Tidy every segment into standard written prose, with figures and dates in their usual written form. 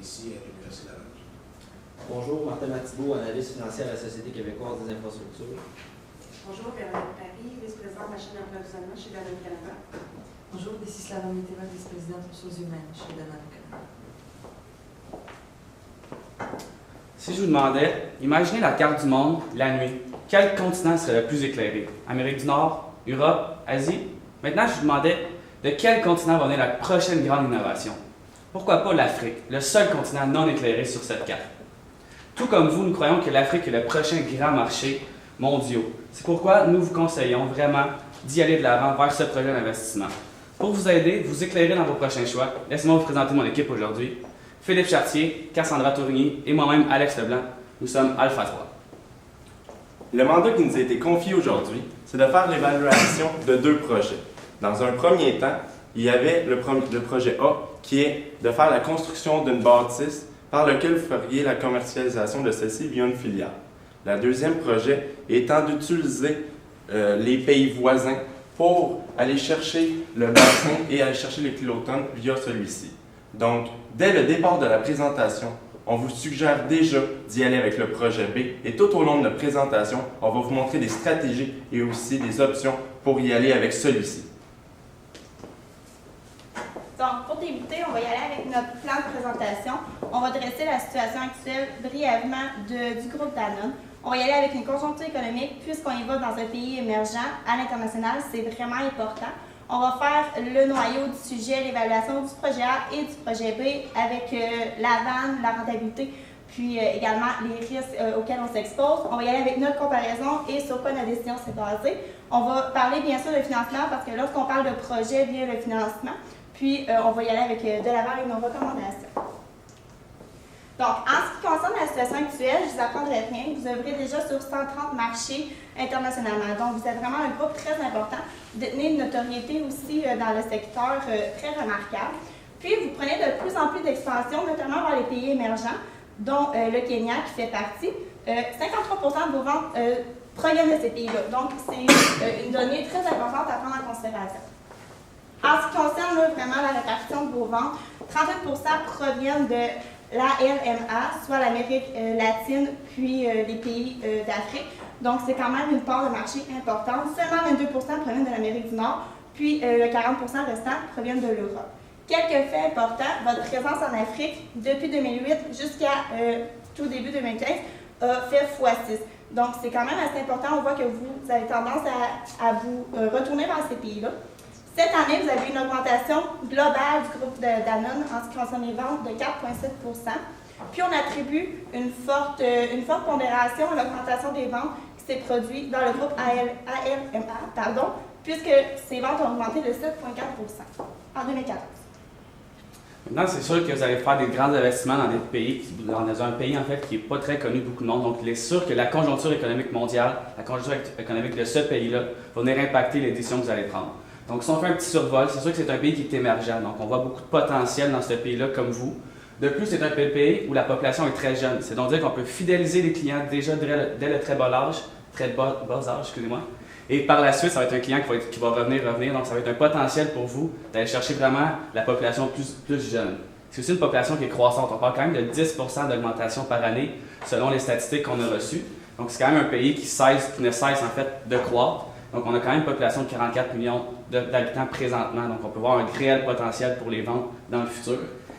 ici à l'Université Laval. Bonjour, Martin Mathibault, analyste financier à la Société québécoise des infrastructures. Bonjour, Véronique Paris, vice-présidente machine d'approvisionnement chez Danone Canada. Bonjour, Désisla Mitterrand, vice-présidente ressources humaines chez Danone Canada. Si je vous demandais, imaginez la carte du monde, la nuit. Quel continent serait le plus éclairé? Amérique du Nord, Europe, Asie? Maintenant, je vous demandais de quel continent va venir la prochaine grande innovation. Pourquoi pas l'Afrique, le seul continent non éclairé sur cette carte? Tout comme vous, nous croyons que l'Afrique est le prochain grand marché mondial. C'est pourquoi nous vous conseillons vraiment d'y aller de l'avant vers ce projet d'investissement. Pour vous aider, vous éclairer dans vos prochains choix, laissez-moi vous présenter mon équipe aujourd'hui. Philippe Chartier, Cassandra Tourigny et moi-même, Alex Leblanc. Nous sommes Alpha 3. Le mandat qui nous a été confié aujourd'hui, c'est de faire l'évaluation de 2 projets. Dans un premier temps, il y avait le projet A, qui est de faire la construction d'une bâtisse par lequel vous feriez la commercialisation de celle-ci via une filiale. Le deuxième projet étant d'utiliser les pays voisins pour aller chercher le bassin et aller chercher les kilotonnes via celui-ci. Donc, dès le départ de la présentation, on vous suggère déjà d'y aller avec le projet B et tout au long de notre présentation, on va vous montrer des stratégies et aussi des options pour y aller avec celui-ci. Donc, pour débuter, on va y aller avec notre plan de présentation. On va dresser la situation actuelle brièvement du groupe Danone. On va y aller avec une conjoncture économique puisqu'on y va dans un pays émergent à l'international, c'est vraiment important. On va faire le noyau du sujet, l'évaluation du projet A et du projet B avec la vanne, la rentabilité, puis également les risques auxquels on s'expose. On va y aller avec notre comparaison et sur quoi notre décision s'est basée. On va parler bien sûr de financement parce que lorsqu'on parle de projet via le financement, puis on va y aller avec de l'avant avec nos recommandations. Donc, en ce qui concerne la situation actuelle, je ne vous apprendrai rien. Vous œuvrez déjà sur 130 marchés internationalement. Donc, vous êtes vraiment un groupe très important. Vous détenez une notoriété aussi dans le secteur très remarquable. Puis, vous prenez de plus en plus d'expansion, notamment vers les pays émergents, dont le Kenya qui fait partie. 53% de vos ventes proviennent de ces pays-là. Donc, c'est une donnée très importante à prendre en considération. En ce qui concerne vraiment la répartition de vos ventes, 38% proviennent de l'ALMA, soit l'Amérique latine, puis les pays d'Afrique. Donc, c'est quand même une part de marché importante. Seulement 22% proviennent de l'Amérique du Nord, puis le 40% restant proviennent de l'Europe. Quelques faits importants, votre présence en Afrique, depuis 2008 jusqu'à tout début 2015, a fait x6. Donc, c'est quand même assez important. On voit que vous avez tendance à vous retourner vers ces pays-là. Cette année, vous avez une augmentation globale du groupe de Danone en ce qui concerne les ventes de 4,7 %. Puis, on attribue une forte pondération à l'augmentation des ventes qui s'est produite dans le groupe ALMA, puisque ces ventes ont augmenté de 7,4 % en 2014. Maintenant, c'est sûr que vous allez faire des grands investissements dans dans un pays en fait qui n'est pas très connu de beaucoup de monde. Donc, il est sûr que la conjoncture économique mondiale, la conjoncture économique de ce pays-là, va venir impacter les décisions que vous allez prendre. Donc, si on fait un petit survol, c'est sûr que c'est un pays qui est émergent. Donc, on voit beaucoup de potentiel dans ce pays-là, comme vous. De plus, c'est un pays où la population est très jeune. C'est donc dire qu'on peut fidéliser les clients déjà dès le très bas âge, excusez-moi. Et par la suite, ça va être un client qui va revenir. Donc, ça va être un potentiel pour vous d'aller chercher vraiment la population plus jeune. C'est aussi une population qui est croissante. On parle quand même de 10 % d'augmentation par année, selon les statistiques qu'on a reçues. Donc, c'est quand même un pays qui ne cesse en fait de croître. Donc, on a quand même une population de 44 millions d'habitants présentement. Donc, on peut voir un réel potentiel pour les ventes dans le futur.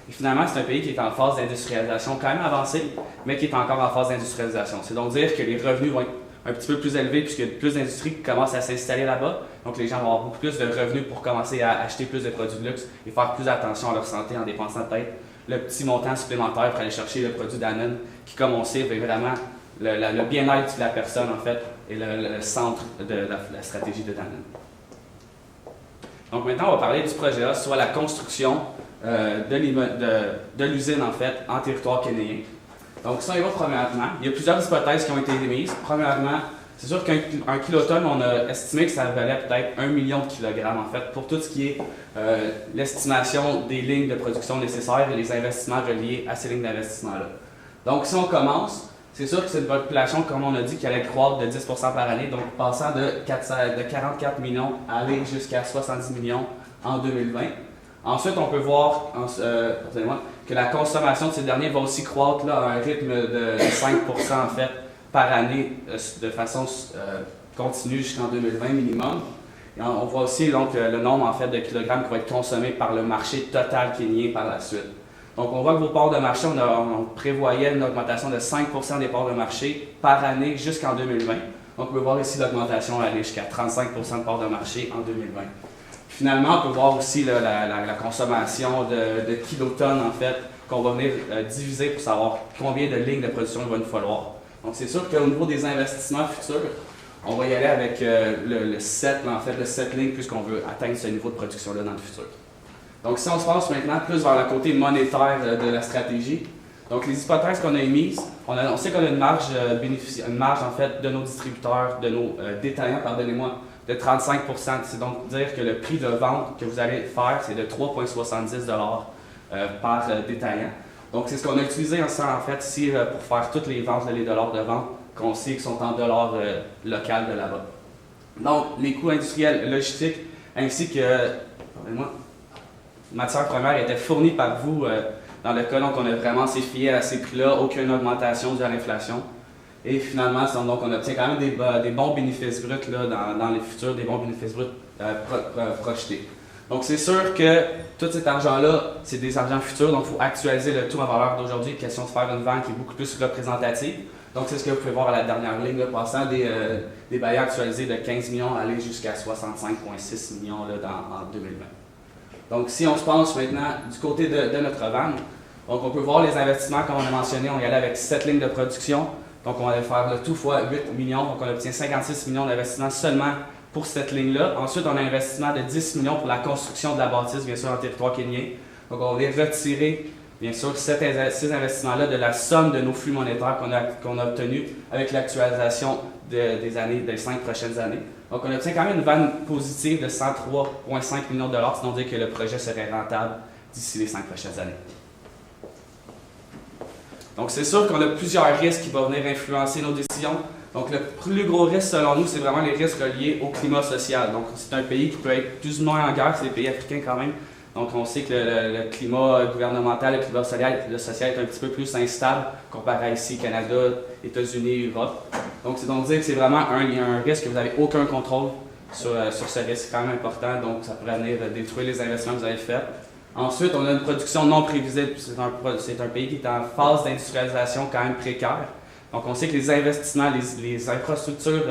Et finalement, c'est un pays qui est en phase d'industrialisation quand même avancée, mais qui est encore en phase d'industrialisation. C'est donc dire que les revenus vont être un petit peu plus élevés puisqu'il y a plus d'industries qui commencent à s'installer là-bas. Donc, les gens vont avoir beaucoup plus de revenus pour commencer à acheter plus de produits de luxe et faire plus attention à leur santé en dépensant peut-être le petit montant supplémentaire pour aller chercher le produit Danone qui, comme on sait, est vraiment le bien-être de la personne, en fait, et le centre de la stratégie de Danone. Donc maintenant, on va parler du projet A, soit la construction de l'usine, en fait, en territoire kényan. Donc ça, il va premièrement. Il y a plusieurs hypothèses qui ont été émises. Premièrement, c'est sûr qu'un kilotonne, on a estimé que ça valait peut-être 1 million de kilogrammes, en fait, pour tout ce qui est l'estimation des lignes de production nécessaires et les investissements reliés à ces lignes d'investissement-là. Donc si on commence, c'est sûr que c'est une population, comme on a dit, qui allait croître de 10 % par année, donc passant de 44 millions à aller jusqu'à 70 millions en 2020. Ensuite, on peut voir que la consommation de ces derniers va aussi croître là, à un rythme de 5% en fait par année de façon continue jusqu'en 2020 minimum. Et on voit aussi donc, le nombre en fait, de kilogrammes qui va être consommé par le marché total kénien par la suite. Donc on voit que vos parts de marché, on prévoyait une augmentation de 5% des parts de marché par année jusqu'en 2020. Donc on peut voir ici l'augmentation aller jusqu'à 35% de parts de marché en 2020. Finalement, on peut voir aussi là, la consommation de kilotonnes en fait, qu'on va venir diviser pour savoir combien de lignes de production il va nous falloir. Donc c'est sûr qu'au niveau des investissements futurs, on va y aller avec le 7, en fait, le 7 lignes, puisqu'on veut atteindre ce niveau de production-là dans le futur. Donc, si on se passe maintenant plus vers le côté monétaire de la stratégie, donc les hypothèses qu'on a émises, on sait qu'on a une marge en fait, de nos distributeurs, de nos détaillants, pardonnez-moi, de 35 %. C'est donc dire que le prix de vente que vous allez faire, c'est de 3,70 $ par détaillant. Donc, c'est ce qu'on a utilisé en fait ici pour faire toutes les ventes, les dollars de vente qu'on sait qui sont en dollars local de là-bas. Donc, les coûts industriels, logistiques, ainsi que matières premières étaient fournis par vous dans le cas, donc on a vraiment s'est fié à ces prix-là, aucune augmentation due à l'inflation. Et finalement, donc, on obtient quand même des bons bénéfices bruts là, dans les futurs, des bons bénéfices bruts projetés. Donc, c'est sûr que tout cet argent-là, c'est des argents futurs, donc il faut actualiser le taux en valeur d'aujourd'hui, question de faire une vente qui est beaucoup plus représentative. Donc, c'est ce que vous pouvez voir à la dernière ligne, là, passant des bailleurs actualisés de 15 millions aller jusqu'à 65,6 millions là, en 2020. Donc, si on se pense maintenant du côté de notre vente, donc on peut voir les investissements, comme on a mentionné, on y allait avec 7 lignes de production. Donc, on allait faire le tout fois 8 millions, donc on obtient 56 millions d'investissement seulement pour cette ligne-là. Ensuite, on a un investissement de 10 millions pour la construction de la bâtisse, bien sûr, en territoire kénien. Donc, on va retirer bien sûr, ces investissements-là de la somme de nos flux monétaires qu'on a obtenus avec l'actualisation des 5 prochaines années. Donc, on obtient quand même une vanne positive de 103,5 millions de dollars, sinon dire que le projet serait rentable d'ici les 5 prochaines années. Donc, c'est sûr qu'on a plusieurs risques qui vont venir influencer nos décisions. Donc, le plus gros risque, selon nous, c'est vraiment les risques reliés au climat social. Donc, c'est un pays qui peut être plus ou moins en guerre, c'est des pays africains quand même. Donc, on sait que le climat gouvernemental, le climat social est un petit peu plus instable comparé à ici, Canada, États-Unis, Europe. Donc, c'est donc dire que c'est vraiment un risque que vous n'avez aucun contrôle sur ce risque quand même important. Donc, ça pourrait venir détruire les investissements que vous avez faits. Ensuite, on a une production non prévisible. C'est un pays qui est en phase d'industrialisation quand même précaire. Donc, on sait que les investissements, les infrastructures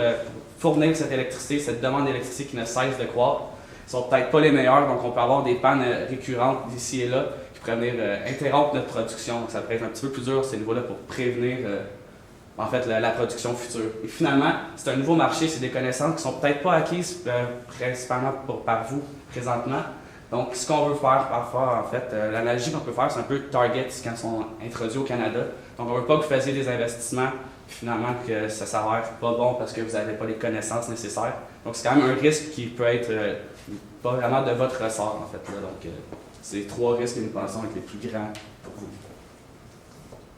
pour fournir cette électricité, cette demande d'électricité qui ne cesse de croître, sont peut-être pas les meilleurs, donc on peut avoir des pannes récurrentes d'ici et là qui pourraient venir interrompre notre production. Donc ça pourrait être un petit peu plus dur à ce niveau-là pour prévenir en fait la production future. Et finalement, c'est un nouveau marché, c'est des connaissances qui sont peut-être pas acquises principalement par vous présentement. Donc ce qu'on veut faire parfois, en fait, l'analogie qu'on peut faire, c'est un peu Target quand ils sont introduits au Canada. Donc on veut pas que vous fassiez des investissements finalement que ça s'avère pas bon parce que vous n'avez pas les connaissances nécessaires. Donc c'est quand même un risque qui peut être pas vraiment de votre ressort en fait. Là. Donc c'est 3 risques que nous pensons être les plus grands pour vous.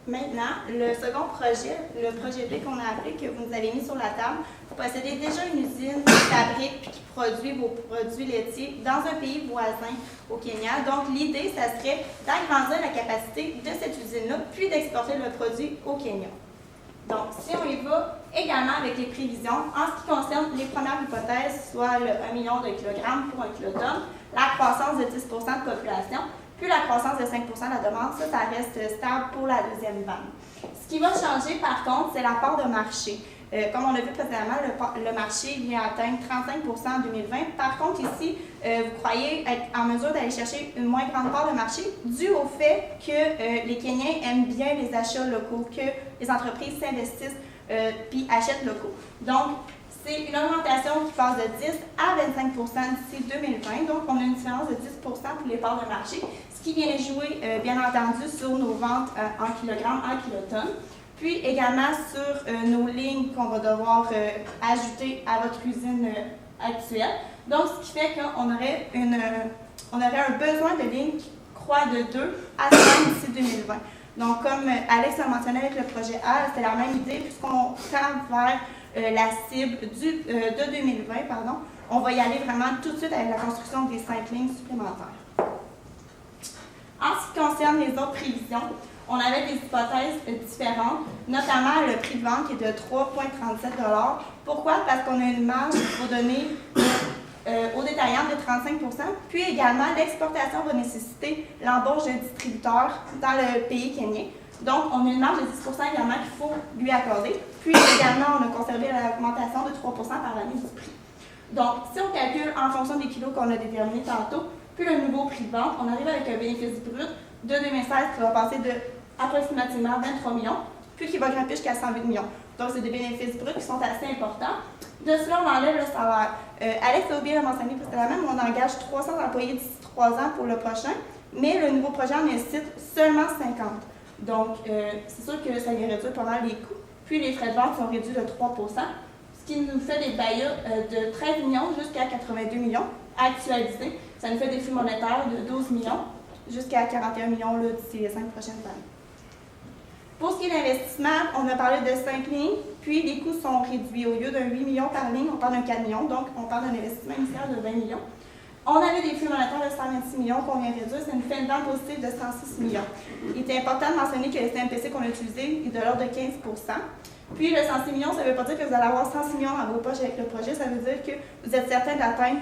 Maintenant, le second projet, le projet B qu'on a appelé, que vous nous avez mis sur la table, vous possédez déjà une usine qui fabrique puis qui produit vos produits laitiers dans un pays voisin au Kenya. Donc l'idée, ça serait d'agrandir la capacité de cette usine-là puis d'exporter le produit au Kenya. Donc, si on y va également avec les prévisions, en ce qui concerne les premières hypothèses, soit le 1 million de kilogrammes pour 1 kilotonne, la croissance de 10 % de population, puis la croissance de 5 % de la demande, ça reste stable pour la deuxième vague. Ce qui va changer, par contre, c'est la part de marché. Comme on l'a vu précédemment, le marché vient atteindre 35 % en 2020. Par contre, ici, vous croyez être en mesure d'aller chercher une moins grande part de marché dû au fait que les Kenyans aiment bien les achats locaux, que les entreprises s'investissent puis achètent locaux. Donc, c'est une augmentation qui passe de 10 à 25 % d'ici 2020. Donc, on a une différence de 10 % pour les parts de marché, ce qui vient jouer, bien entendu, sur nos ventes en kilogrammes, en kilotonnes. Puis également sur nos lignes qu'on va devoir ajouter à votre usine actuelle. Donc, ce qui fait qu'on aurait un besoin de lignes qui croît de 2 à 5 d'ici 2020. Donc, comme Alex l'a mentionné avec le projet A, c'était la même idée, puisqu'on tend vers la cible de 2020, on va y aller vraiment tout de suite avec la construction des 5 lignes supplémentaires. En ce qui concerne les autres prévisions, on avait des hypothèses différentes, notamment le prix de vente qui est de 3,37 $. Pourquoi? Parce qu'on a une marge pour donner aux détaillants de 35 %. Puis également, l'exportation va nécessiter l'embauche d'un distributeur dans le pays kenyan. Donc, on a une marge de 10 % également qu'il faut lui accorder. Puis également, on a conservé l'augmentation de 3 % par année du prix. Donc, si on calcule en fonction des kilos qu'on a déterminés tantôt, puis le nouveau prix de vente, on arrive avec un bénéfice brut de 2016 qui va passer de approximativement 23 millions, puis qui va grimper jusqu'à 108 millions. Donc, c'est des bénéfices bruts qui sont assez importants. De cela, on enlève le salaire. Alex Aubier l'a mentionné précédemment, mais on engage 300 employés d'ici 3 ans pour le prochain, mais le nouveau projet en incite seulement 50. Donc, c'est sûr que ça vient réduire pas mal les coûts. Puis, les frais de vente sont réduits de 3 %, ce qui nous fait des bailleurs de 13 millions jusqu'à 82 millions actualisés. Ça nous fait des flux monétaires de 12 millions jusqu'à 41 millions d'ici les 5 prochaines années. Pour ce qui est de l'investissement, on a parlé de 5 lignes, puis les coûts sont réduits. Au lieu d'un 8 millions par ligne, on parle d'un 4 millions, donc on parle d'un investissement initial de 20 millions. On avait des flux monétaires de 126 millions qu'on vient réduire, ça nous fait une vente positive de 106 millions. Il est important de mentionner que le CMPC qu'on a utilisé est de l'ordre de 15 %. Puis le 106 millions, ça ne veut pas dire que vous allez avoir 106 millions dans vos poches avec le projet, ça veut dire que vous êtes certain d'atteindre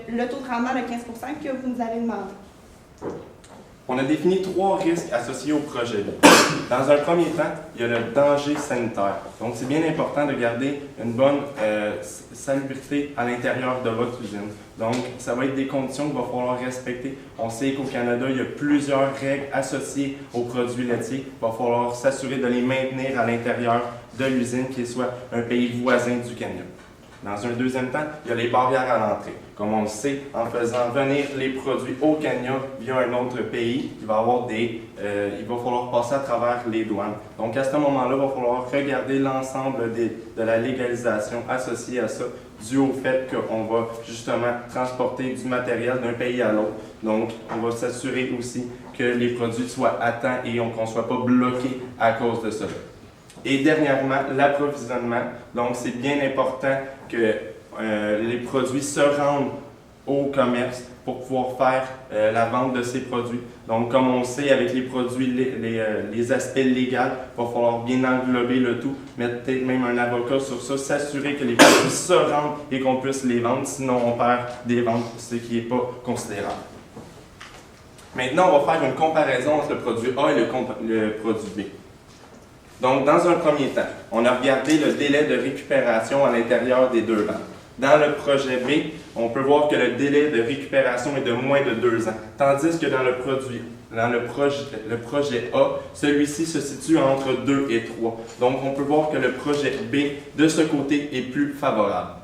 le taux de rendement de 15 % que vous nous avez demandé. On a défini 3 risques associés au projet. Dans un premier temps, il y a le danger sanitaire. Donc, c'est bien important de garder une bonne salubrité à l'intérieur de votre usine. Donc, ça va être des conditions qu'il va falloir respecter. On sait qu'au Canada, il y a plusieurs règles associées aux produits laitiers. Il va falloir s'assurer de les maintenir à l'intérieur de l'usine, qui soit un pays voisin du Kenya. Dans un deuxième temps, il y a les barrières à l'entrée. Comme on le sait, en faisant venir les produits au Kenya via un autre pays, il va falloir passer à travers les douanes. Donc à ce moment-là, il va falloir regarder l'ensemble de la légalisation associée à ça, dû au fait qu'on va justement transporter du matériel d'un pays à l'autre. Donc on va s'assurer aussi que les produits soient à temps et qu'on ne soit pas bloqué à cause de cela. Et dernièrement, l'approvisionnement. Donc, c'est bien important que les produits se rendent au commerce pour pouvoir faire la vente de ces produits. Donc, comme on sait, avec les produits, les aspects légaux, il va falloir bien englober le tout, mettre peut-être même un avocat sur ça, s'assurer que les produits se rendent et qu'on puisse les vendre, sinon on perd des ventes, ce qui n'est pas considérable. Maintenant, on va faire une comparaison entre le produit A et le produit B. Donc, dans un premier temps, on a regardé le délai de récupération à l'intérieur des deux ventes. Dans le projet B, on peut voir que le délai de récupération est de moins de 2 ans, tandis que dans le projet A, celui-ci se situe entre 2 et 3. Donc, on peut voir que le projet B, de ce côté, est plus favorable.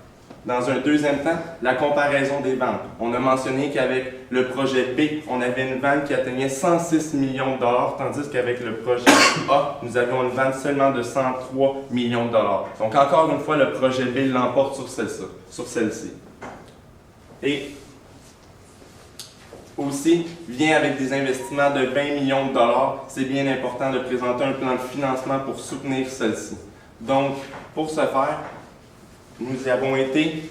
Dans un deuxième temps, la comparaison des ventes. On a mentionné qu'avec le projet B, on avait une vente qui atteignait 106 millions de dollars, tandis qu'avec le projet A, nous avions une vente seulement de 103 millions de dollars. Donc, encore une fois, le projet B l'emporte sur celle-ci. Et aussi, vient avec des investissements de 20 millions de dollars. C'est bien important de présenter un plan de financement pour soutenir celle-ci. Donc, pour ce faire, nous y avons été,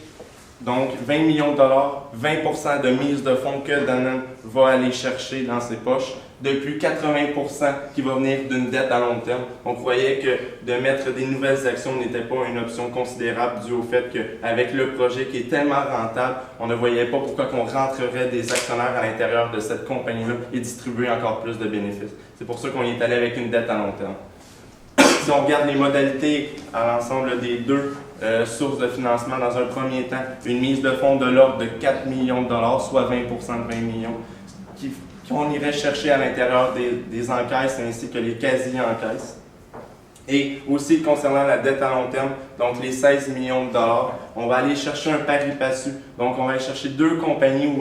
donc 20 millions de dollars, 20 % de mise de fonds que Danone va aller chercher dans ses poches, depuis 80 % qui va venir d'une dette à long terme. On croyait que de mettre des nouvelles actions n'était pas une option considérable dû au fait qu'avec le projet qui est tellement rentable, on ne voyait pas pourquoi on rentrerait des actionnaires à l'intérieur de cette compagnie-là et distribuer encore plus de bénéfices. C'est pour ça qu'on y est allé avec une dette à long terme. Si on regarde les modalités à l'ensemble des deux sources de financement, dans un premier temps, une mise de fonds de l'ordre de 4 millions de dollars, soit 20 % de 20 millions, qu'on irait chercher à l'intérieur des encaisses ainsi que les quasi-encaisses. Et aussi, concernant la dette à long terme, donc les 16 millions de dollars, on va aller chercher un pari passu. Donc, on va aller chercher 2 compagnies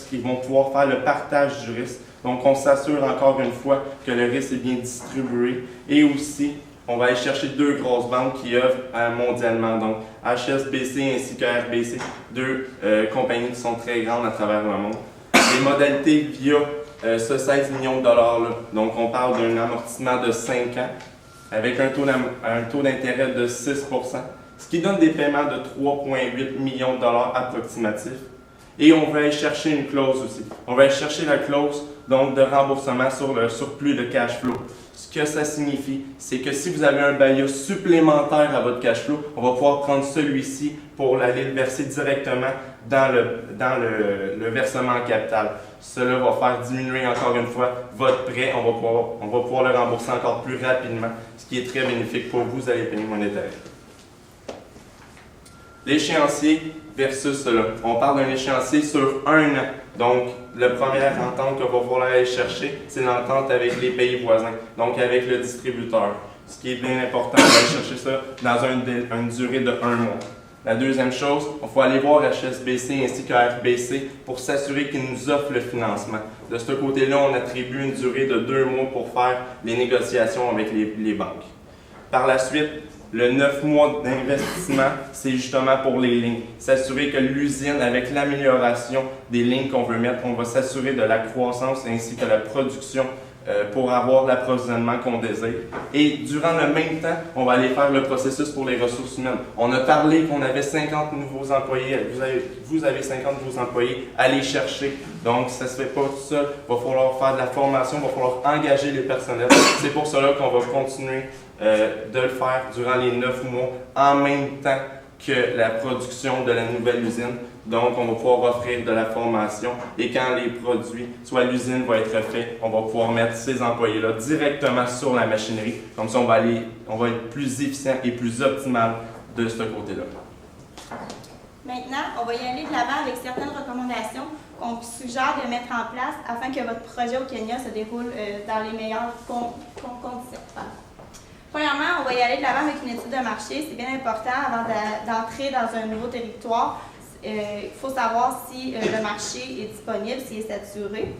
qui vont pouvoir faire le partage du risque. Donc, on s'assure encore une fois que le risque est bien distribué. Et aussi, on va aller chercher 2 grosses banques qui œuvrent mondialement, donc HSBC ainsi que RBC, 2 compagnies qui sont très grandes à travers le monde. Les modalités via ce 16 millions de dollars-là, donc on parle d'un amortissement de 5 ans avec un taux d'intérêt de 6 %, ce qui donne des paiements de 3,8 millions de dollars approximatifs. Et on va aller chercher une clause aussi. On va aller chercher la clause donc de remboursement sur le surplus de cash flow. Ce que ça signifie, c'est que si vous avez un BAIA supplémentaire à votre cash flow, on va pouvoir prendre celui-ci pour l'aller le verser directement dans le versement en capital. Cela va faire diminuer encore une fois votre prêt. On va pouvoir le rembourser encore plus rapidement, ce qui est très bénéfique pour vous, allez payer monétaire. L'échéancier versus cela. On parle d'un échéancier sur 1 an. Donc, la première entente qu'on va pouvoir aller chercher, c'est l'entente avec les pays voisins, donc avec le distributeur. Ce qui est bien important, on va aller chercher ça dans une durée de 1 mois. La deuxième chose, il faut aller voir HSBC ainsi que RBC pour s'assurer qu'ils nous offrent le financement. De ce côté-là, on attribue une durée de 2 mois pour faire les négociations avec les banques. Par la suite, le 9 mois d'investissement, c'est justement pour les lignes. S'assurer que l'usine, avec l'amélioration des lignes qu'on veut mettre, on va s'assurer de la croissance ainsi que la production pour avoir l'approvisionnement qu'on désire. Et durant le même temps, on va aller faire le processus pour les ressources humaines. On a parlé qu'on avait 50 nouveaux employés. Vous avez 50 nouveaux employés à aller chercher. Donc, ça ne se fait pas tout seul. Il va falloir faire de la formation, il va falloir engager les personnels. C'est pour cela qu'on va continuer de le faire durant les 9 mois en même temps que la production de la nouvelle usine. Donc, on va pouvoir offrir de la formation et quand les produits, soit l'usine va être faite, on va pouvoir mettre ces employés-là directement sur la machinerie. Comme ça, on va être plus efficient et plus optimal de ce côté-là. Maintenant, on va y aller de l'avant avec certaines recommandations qu'on suggère de mettre en place afin que votre projet au Kenya se déroule dans les meilleures conditions. Premièrement, on va y aller de l'avant avec une étude de marché. C'est bien important avant d'entrer dans un nouveau territoire. Il faut savoir si le marché est disponible, s'il est saturé.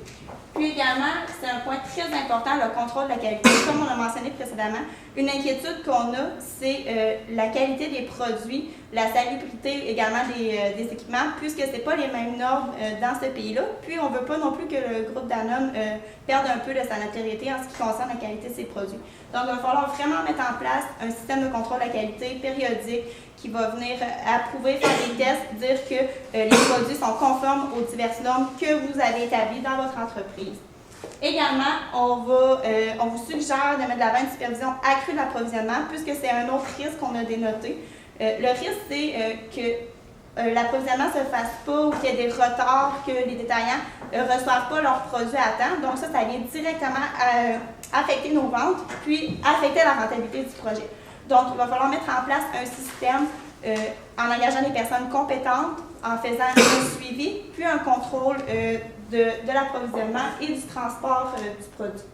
Puis également, c'est un point très important, le contrôle de la qualité. Comme on l'a mentionné précédemment, une inquiétude qu'on a, c'est la qualité des produits, la salubrité également des équipements, puisque ce n'est pas les mêmes normes dans ce pays-là. Puis on ne veut pas non plus que le groupe Danone perde un peu de sa notoriété en ce qui concerne la qualité de ses produits. Donc, il va falloir vraiment mettre en place un système de contrôle de la qualité périodique qui va venir approuver, faire des tests, dire que les produits sont conformes aux diverses normes que vous avez établies dans votre entreprise. Également, on vous suggère de mettre de l'avant une supervision accrue de l'approvisionnement, puisque c'est un autre risque qu'on a dénoté. Le risque, c'est que l'approvisionnement ne se fasse pas ou qu'il y ait des retards, que les détaillants ne reçoivent pas leurs produits à temps. Donc ça vient directement affecter nos ventes, puis affecter la rentabilité du projet. Donc, il va falloir mettre en place un système en engageant des personnes compétentes, en faisant un suivi, puis un contrôle de l'approvisionnement et du transport du produit.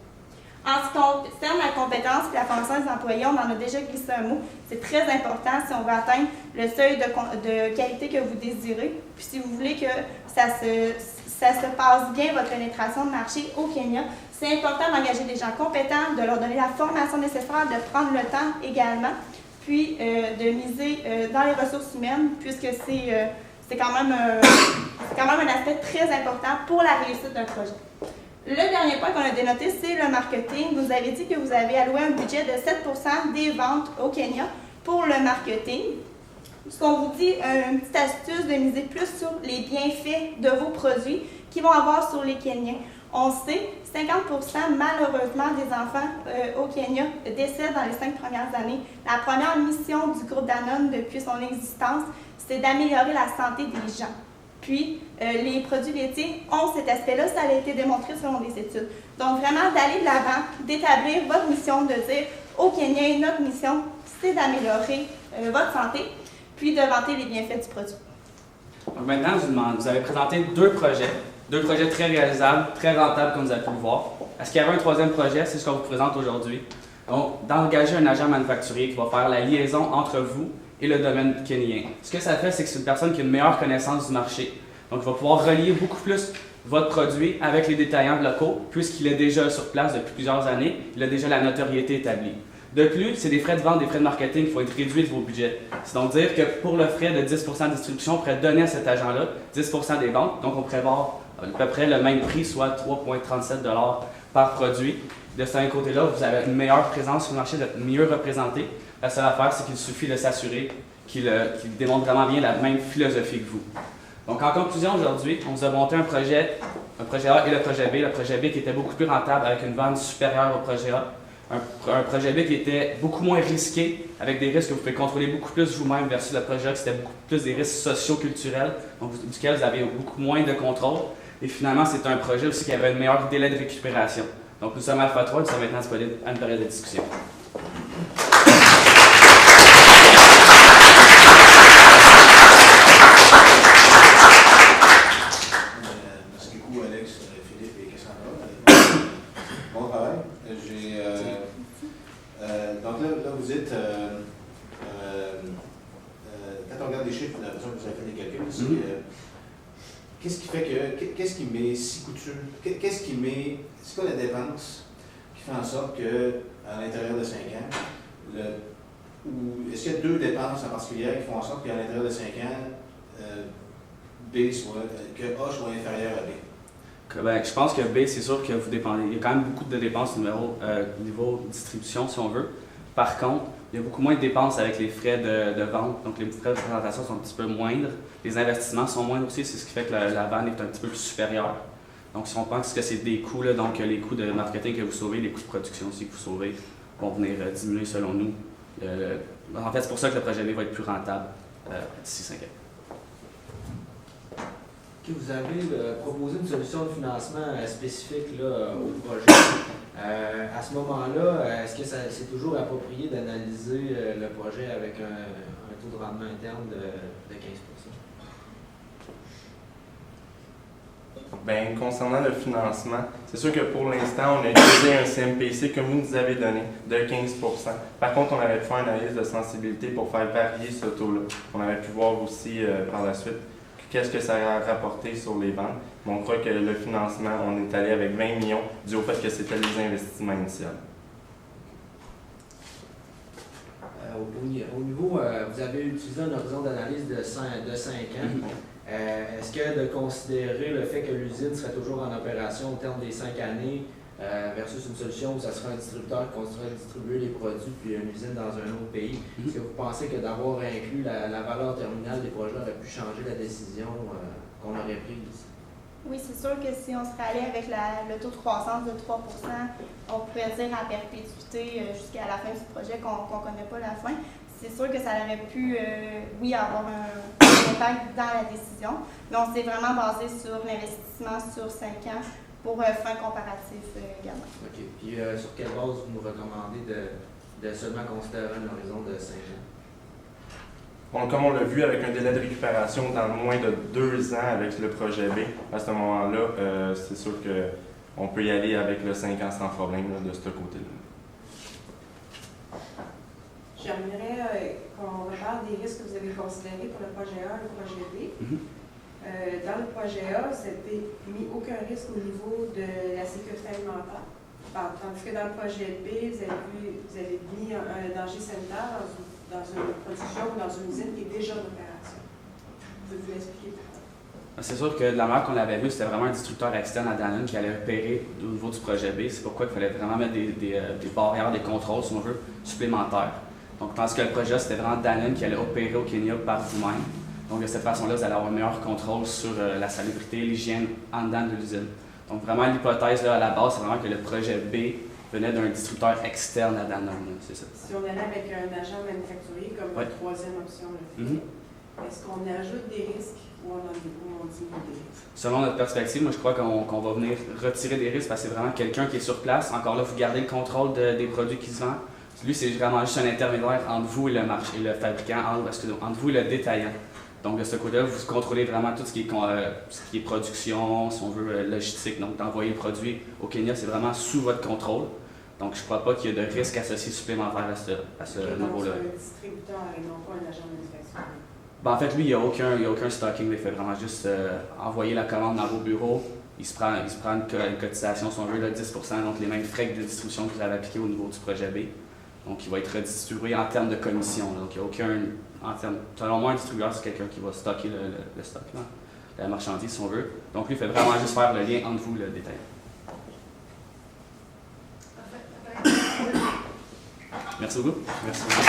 En ce qui concerne la compétence et la formation des employés, on en a déjà glissé un mot. C'est très important si on veut atteindre le seuil de qualité que vous désirez. Puis si vous voulez que ça se passe bien, votre pénétration de marché au Kenya, c'est important d'engager des gens compétents, de leur donner la formation nécessaire, de prendre le temps également, puis de miser dans les ressources humaines, puisque c'est quand même un aspect très important pour la réussite d'un projet. Le dernier point qu'on a dénoté, c'est le marketing. Vous avez dit que vous avez alloué un budget de 7% des ventes au Kenya pour le marketing. Ce qu'on vous dit, une petite astuce de miser plus sur les bienfaits de vos produits qui vont avoir sur les Kenyans. On sait, 50% malheureusement des enfants au Kenya décèdent dans les 5 premières années. La première mission du groupe Danone depuis son existence, c'est d'améliorer la santé des gens. Puis, les produits laitiers ont cet aspect-là, ça a été démontré selon des études. Donc, vraiment, d'aller de l'avant, d'établir votre mission, de dire au Kenya, notre mission, c'est d'améliorer votre santé, puis de vanter les bienfaits du produit. Donc maintenant, je vous demande, vous avez présenté deux projets très réalisables, très rentables, comme vous avez pu le voir. Est-ce qu'il y avait un troisième projet? C'est ce qu'on vous présente aujourd'hui. Donc, d'engager un agent manufacturier qui va faire la liaison entre vous et le domaine kenyan. Ce que ça fait, c'est que c'est une personne qui a une meilleure connaissance du marché. Donc, il va pouvoir relier beaucoup plus votre produit avec les détaillants locaux, puisqu'il est déjà sur place depuis plusieurs années, il a déjà la notoriété établie. De plus, c'est des frais de vente, des frais de marketing qui vont être réduits de vos budgets. C'est donc dire que pour le frais de 10% de distribution, on pourrait donner à cet agent-là 10% des ventes, donc on pourrait avoir à peu près le même prix, soit 3,37$ par produit. De ce côté-là, vous avez une meilleure présence sur le marché, d'être mieux représenté. La seule affaire, c'est qu'il suffit de s'assurer qu'il démontre vraiment bien la même philosophie que vous. Donc, en conclusion, aujourd'hui, on vous a monté un projet Le projet A et le projet B. Le projet B qui était beaucoup plus rentable avec une vente supérieure au projet A. Un projet B qui était beaucoup moins risqué, avec des risques que vous pouvez contrôler beaucoup plus vous-même versus le projet A qui c'était beaucoup plus des risques socio-culturels, donc duquel vous avez beaucoup moins de contrôle. Et finalement, c'est un projet aussi qui avait un meilleur délai de récupération. Donc nous sommes à Alpha 3, nous sommes maintenant disponibles à une période de discussion. Merci beaucoup, Alex, Philippe et Cassandra. Bon travail. Donc là, vous êtes. Quand on regarde les chiffres, on a l'impression que vous avez fait des calculs. Qu'est-ce qui fait que. Qu'est-ce qui met si coûteux? Qu'est-ce qui met. C'est quoi la dépense qui fait en sorte qu'à l'intérieur de 5 ans, ou est-ce qu'il y a 2 dépenses en particulier qui font en sorte qu'à l'intérieur de 5 ans, B soit, que A soit inférieur à B? Ben, je pense que B, c'est sûr que vous dépendez. Il y a quand même beaucoup de dépenses au niveau distribution, si on veut. Par contre, il y a beaucoup moins de dépenses avec les frais de vente. Donc, les frais de présentation sont un petit peu moindres. Les investissements sont moindres aussi. C'est ce qui fait que la vente est un petit peu plus supérieure. Donc, si on pense que c'est des coûts, là, donc les coûts de marketing que vous sauvez, les coûts de production aussi que vous sauvez, vont venir diminuer selon nous. En fait, c'est pour ça que le projet B va être plus rentable d'ici 5 ans. Que vous avez proposé une solution de financement spécifique là, au projet. À ce moment-là, est-ce que c'est toujours approprié d'analyser le projet avec un taux de rendement interne de 15%? Bien, concernant le financement, c'est sûr que pour l'instant, on a utilisé un CMPC que vous nous avez donné de 15%. Par contre, on avait pu faire une analyse de sensibilité pour faire varier ce taux-là. On avait pu voir aussi par la suite qu'est-ce que ça a rapporté sur les ventes. Mais on croit que le financement, on est allé avec 20 millions dû au fait que c'était les investissements initiaux. Au niveau, vous avez utilisé un horizon d'analyse de 5 ans. Est-ce que de considérer le fait que l'usine serait toujours en opération au terme des 5 années versus une solution où ça serait un distributeur qui continuerait de distribuer les produits puis une usine dans un autre pays, est-ce que vous pensez que d'avoir inclus la valeur terminale des projets aurait pu changer la décision qu'on aurait prise? Oui, c'est sûr que si on serait allé avec le taux de croissance de 3 on pourrait dire à perpétuité jusqu'à la fin du projet qu'on ne connaît pas la fin. C'est sûr que ça aurait pu, oui, avoir un impact dans la décision, mais on s'est vraiment basé sur l'investissement sur 5 ans pour fin comparatif également. OK. Puis sur quelle base vous nous recommandez de seulement considérer un horizon de 5 ans? Bon, comme on l'a vu avec un délai de récupération dans moins de 2 ans avec le projet B, à ce moment-là, c'est sûr qu'on peut y aller avec le 5 ans sans problème là, de ce côté-là. J'aimerais qu'on reparle des risques que vous avez considérés pour le projet A et le projet B. Dans le projet A, c'était mis aucun risque au niveau de la sécurité alimentaire. Tandis que dans le projet B, vous avez mis un danger sanitaire dans une production ou dans une usine qui est déjà en opération. Pouvez-vous l'expliquer pourquoi? C'est sûr que de la manière qu'on l'avait vu, c'était vraiment un distributeur externe à Danone qui allait opérer au niveau du projet B. C'est pourquoi il fallait vraiment mettre des barrières, des contrôles, si on veut, supplémentaires. Donc, tandis que le projet, c'était vraiment Danone qui allait opérer au Kenya par vous-même. Donc, de cette façon-là, vous allez avoir un meilleur contrôle sur la salubrité, l'hygiène en dedans de l'usine. Donc, vraiment, l'hypothèse là, à la base, c'est vraiment que le projet B venait d'un distributeur externe à Danone. C'est ça. Si on allait avec un agent manufacturier comme la troisième option, est-ce qu'on ajoute des risques ou on diminue des risques? Selon notre perspective, moi, je crois qu'on va venir retirer des risques parce que c'est vraiment quelqu'un qui est sur place. Encore là, vous gardez le contrôle des produits qui se vendent. Lui, c'est vraiment juste un intermédiaire entre vous et le marché, et le fabricant, entre vous et le détaillant. Donc, de ce côté-là, vous contrôlez vraiment tout ce qui est production, si on veut, logistique. Donc, d'envoyer le produit au Kenya, c'est vraiment sous votre contrôle. Donc, je ne crois pas qu'il y ait de risque associé supplémentaire à ce niveau-là. Donc, c'est un distributeur et non pas un agent manufacturier. Ben, en fait, lui, il n'y a aucun stocking. Il fait vraiment juste envoyer la commande dans vos bureaux. Il se prend une cotisation, si on veut, de 10 %, donc les mêmes frais de distribution que vous avez appliqués au niveau du projet B. Donc, il va être redistribué en termes de commission. Donc, il n'y a aucun. Selon moi, un distributeur, c'est quelqu'un qui va stocker le stock, là, la marchandise, si on veut. Donc, lui, il fait vraiment juste faire le lien entre vous, le détail. Merci beaucoup. Merci beaucoup.